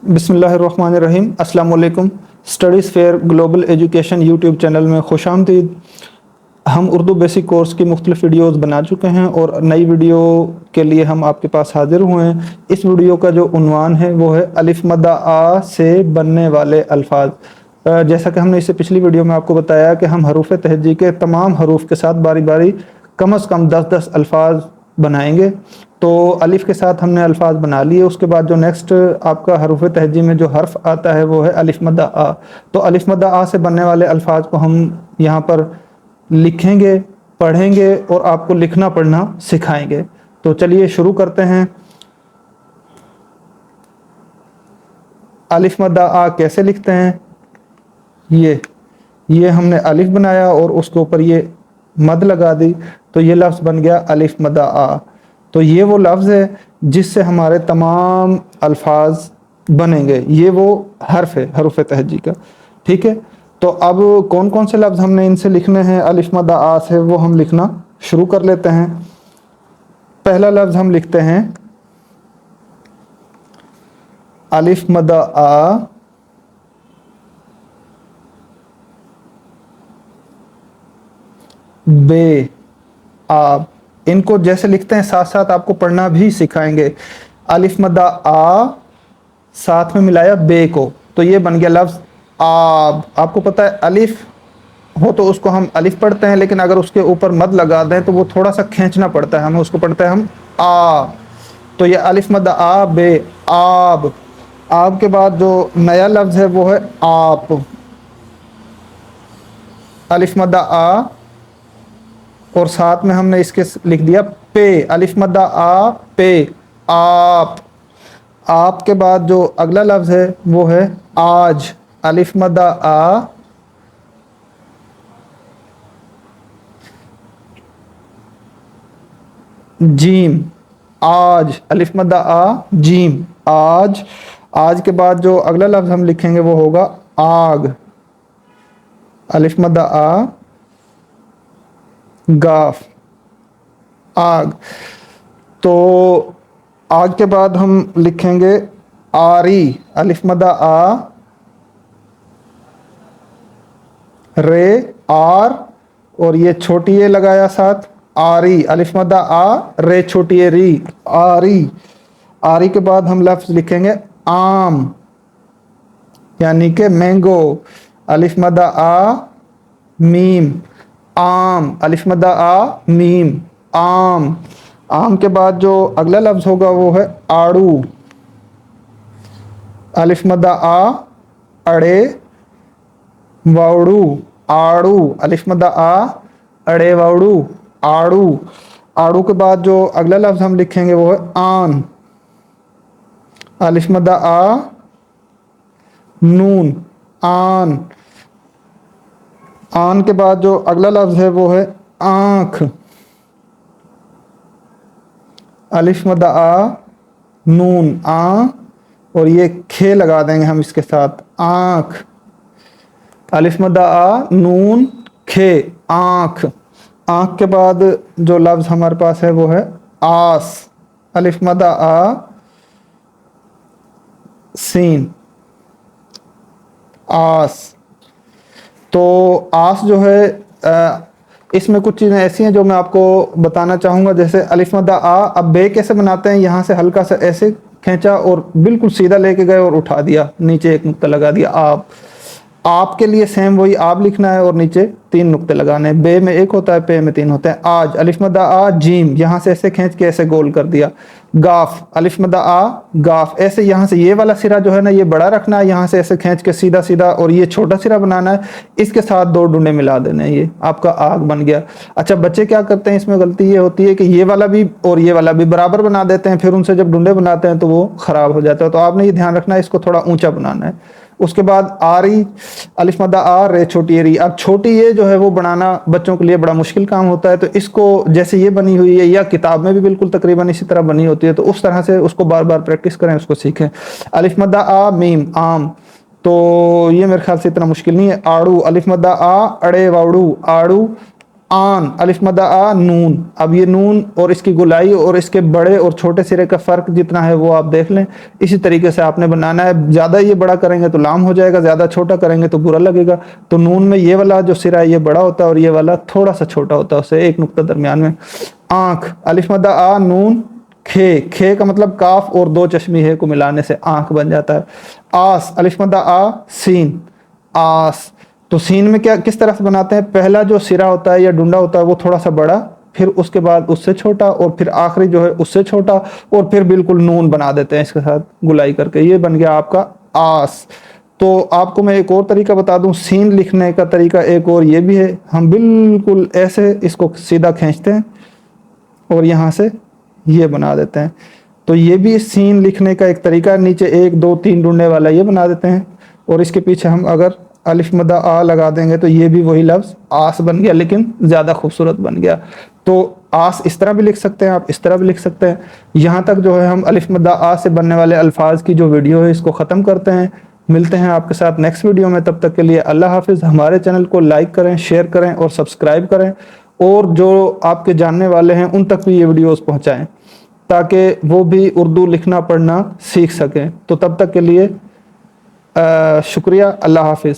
बिस्मिल्लाहिर्रहमानिर्रहीम। अस्सलाम वालेकुम। Studies fair global education YouTube channel में खुशामदीद। हम उर्दू बेसिक कोर्स की मुख्तलिफ़ वीडियोज़ बना चुके हैं और नई वीडियो के लिए हम आपके पास हाजिर हुए हैं। इस वीडियो का जो उन्वान है वो है अलिफ मद्दा आ से बनने वाले अल्फाज। जैसा कि हमने इससे पिछली वीडियो में आपको बताया कि हम हरूफ तहजी के तमाम हरूफ के साथ बारी बारी कम से कम 10-10 अल्फाज बनाएंगे। तो अलिफ के साथ हमने अल्फाज बना लिए। उसके बाद जो नेक्स्ट आपका हरूफ तहजी में जो हर्फ आता है वो है अलिफ मद्दा आ। तो अलिफ मद्दा आ से बनने वाले अल्फाज को हम यहाँ पर लिखेंगे, पढ़ेंगे और आपको लिखना पढ़ना सिखाएंगे। तो चलिए शुरू करते हैं। अलिफ मद्दा आ कैसे लिखते हैं? ये हमने अलिफ बनाया और उसके ऊपर ये मद लगा दी, तो ये लफ्ज़ बन गया अलिफ मद्दा आ। तो ये वो लफ्ज़ है जिससे हमारे तमाम अल्फाज बनेंगे। ये वो हर्फ है हरूफ तहजी का, ठीक है। तो अब कौन कौन से लफ्ज़ हमने इनसे लिखने हैं अलिफ मद्दा आ से, वो हम लिखना शुरू कर लेते हैं। पहला लफ्ज़ हम लिखते हैं अलिफ मद्दा आ बे आब। इनको जैसे लिखते हैं साथ साथ आपको पढ़ना भी सिखाएंगे। अलिफ मद्दा आ साथ में मिलाया बे को, तो ये बन गया लफ्ज़ आब। आपको पता है अलिफ हो तो उसको हम अलिफ पढ़ते हैं, लेकिन अगर उसके ऊपर मद लगा दें तो वो थोड़ा सा खींचना पड़ता है हमें, उसको पढ़ते हैं हम आ। तो ये अलिफ मद्दा आ बे आब। आब के बाद जो नया लफ्ज़ है वो है आप। अलिफ मद्दा आ और साथ में हमने इसके लिख दिया पे। अलिफ मद्दा आ पे आप। आप के बाद जो अगला लफ्ज़ है वो है आज। अलिफ मद्दा आ जीम आज। अलिफ मद्दा आ जीम आज। आज के बाद जो अगला लफ्ज़ हम लिखेंगे वो होगा आग। अलिफ मद्दा आ गाफ आग। तो आग के बाद हम लिखेंगे आरी। अलिफ मद्दा आ रे आर और ये छोटी ए लगाया साथ आरी। अलिफ मद्दा आ रे छोटी ए री आरी। आरी के बाद हम लफ्ज़ लिखेंगे आम यानी कि मैंगो। अलिफ मद्दा आ मीम आम। अलिफ मद्दा आ मीम आम। आम के बाद जो अगला लफ्ज़ होगा वो है आड़ू। अलिफ मद्दा आ अड़े वाउड़ू आड़ू। अलिफ मद्दा आ अड़े वाउड़ू आड़ू। आड़ू के बाद जो अगला लफ्ज़ हम लिखेंगे वो है आन। अलिफ मद्दा आ नून आन। आन के बाद जो अगला लफ्ज़ है वो है आँख। अलिफ मद्दा आ नून आ और ये खे लगा देंगे हम इसके साथ आँख। अलिफ मद्दा आ नून खे आँख। आँख के बाद जो लफ्ज़ हमारे पास है वो है आस। अलिफ मद्दा आ सीन आस। तो आस जो है इसमें कुछ चीज़ें ऐसी हैं जो मैं आपको बताना चाहूँगा। जैसे अलिफ मद्दा आ, अब बे कैसे बनाते हैं, यहाँ से हल्का सा ऐसे खींचा और बिल्कुल सीधा लेके गए और उठा दिया, नीचे एक नुक्ता लगा दिया आप। आप के लिए सेम वही आप लिखना है और नीचे 3 नुक्ते लगाने हैं। बे में 1 होता है, पे में 3 होते हैं। आज। अलिफ मद्दा आ जीम, यहाँ से ऐसे खींच के ऐसे गोल कर दिया। गाफ। अलिफ मद्दा आ गाफ। ऐसे यहाँ से ये वाला सिरा जो है ना ये बड़ा रखना है, यहाँ से ऐसे खींच के सीधा सीधा, और ये छोटा सिरा बनाना है, इसके साथ 2 डंडे मिला देने हैं, ये आपका आग बन गया। अच्छा, बच्चे क्या करते हैं इसमें गलती ये होती है कि ये वाला भी और ये वाला भी बराबर बना देते हैं, फिर उनसे जब डंडे बनाते हैं तो वो ख़राब हो जाता है। तो आपने ये ध्यान रखना है, इसको थोड़ा ऊँचा बनाना है। उसके बाद आरी। अलिफ मद्दा आ रे छोटी ए री। अब छोटी ये जो है वो बनाना बच्चों के लिए बड़ा मुश्किल काम होता है, तो इसको जैसे ये बनी हुई है या किताब में भी बिल्कुल तकरीबन इसी तरह बनी होती है, तो उस तरह से उसको बार बार प्रैक्टिस करें, उसको सीखें। अलिफ मद्दा आ मीम आम, तो ये मेरे ख्याल से इतना मुश्किल नहीं है। आड़ू। अलिफ मद्दा आ अड़े वाउड़ू आड़ू आन, अलिफ मद्दा आ नून। अब ये नून और इसकी गुलाई और इसके बड़े और छोटे सिरे का फ़र्क जितना है वो आप देख लें। इसी तरीके से आपने बनाना है। ज़्यादा ये बड़ा करेंगे तो लाम हो जाएगा, ज़्यादा छोटा करेंगे तो बुरा लगेगा। तो नून में ये वाला जो सिरा है ये बड़ा होता है और ये वाला थोड़ा सा छोटा होता है, उससे एक नुक्ता दरमियान में। आँख, अलिफ मद्दा आ नून खे, खे का मतलब काफ और दो चश्मी है को मिलाने से आँख बन जाता है। आस, अलिफ मद्दा आ सीन, आस। तो सीन में क्या किस तरह से बनाते हैं, पहला जो सिरा होता है या डुंडा होता है वो थोड़ा सा बड़ा, फिर उसके बाद उससे छोटा और फिर आखिरी जो है उससे छोटा और फिर बिल्कुल नून बना देते हैं इसके साथ गुलाई करके। ये बन गया आपका आस। तो आपको मैं एक और तरीका बता दूं सीन लिखने का तरीका, एक और ये भी है। हम बिल्कुल ऐसे इसको सीधा खींचते हैं और यहाँ से ये बना देते हैं। तो ये भी सीन लिखने का एक तरीका, नीचे 1 2 3 ढूंढने वाला ये बना देते हैं और इसके पीछे हम अगर अलिफ मद्दा आ लगा देंगे तो ये भी वही लफ्ज़ आस बन गया, लेकिन ज़्यादा खूबसूरत बन गया। तो आस इस तरह भी लिख सकते हैं आप, इस तरह भी लिख सकते हैं। यहाँ तक जो है हम अलिफ मद्दा आ से बनने वाले अल्फाज की जो वीडियो है इसको ख़त्म करते हैं। मिलते हैं आपके साथ नेक्स्ट वीडियो में, तब तक के लिए अल्लाह हाफिज़। हमारे चैनल को लाइक करें, शेयर करें और सब्सक्राइब करें और जो आपके जानने वाले हैं उन तक भी ये वीडियोस पहुंचाएं ताकि वो भी उर्दू लिखना पढ़ना सीख सकें। तो तब तक के लिए शुक्रिया, अल्लाह हाफिज़।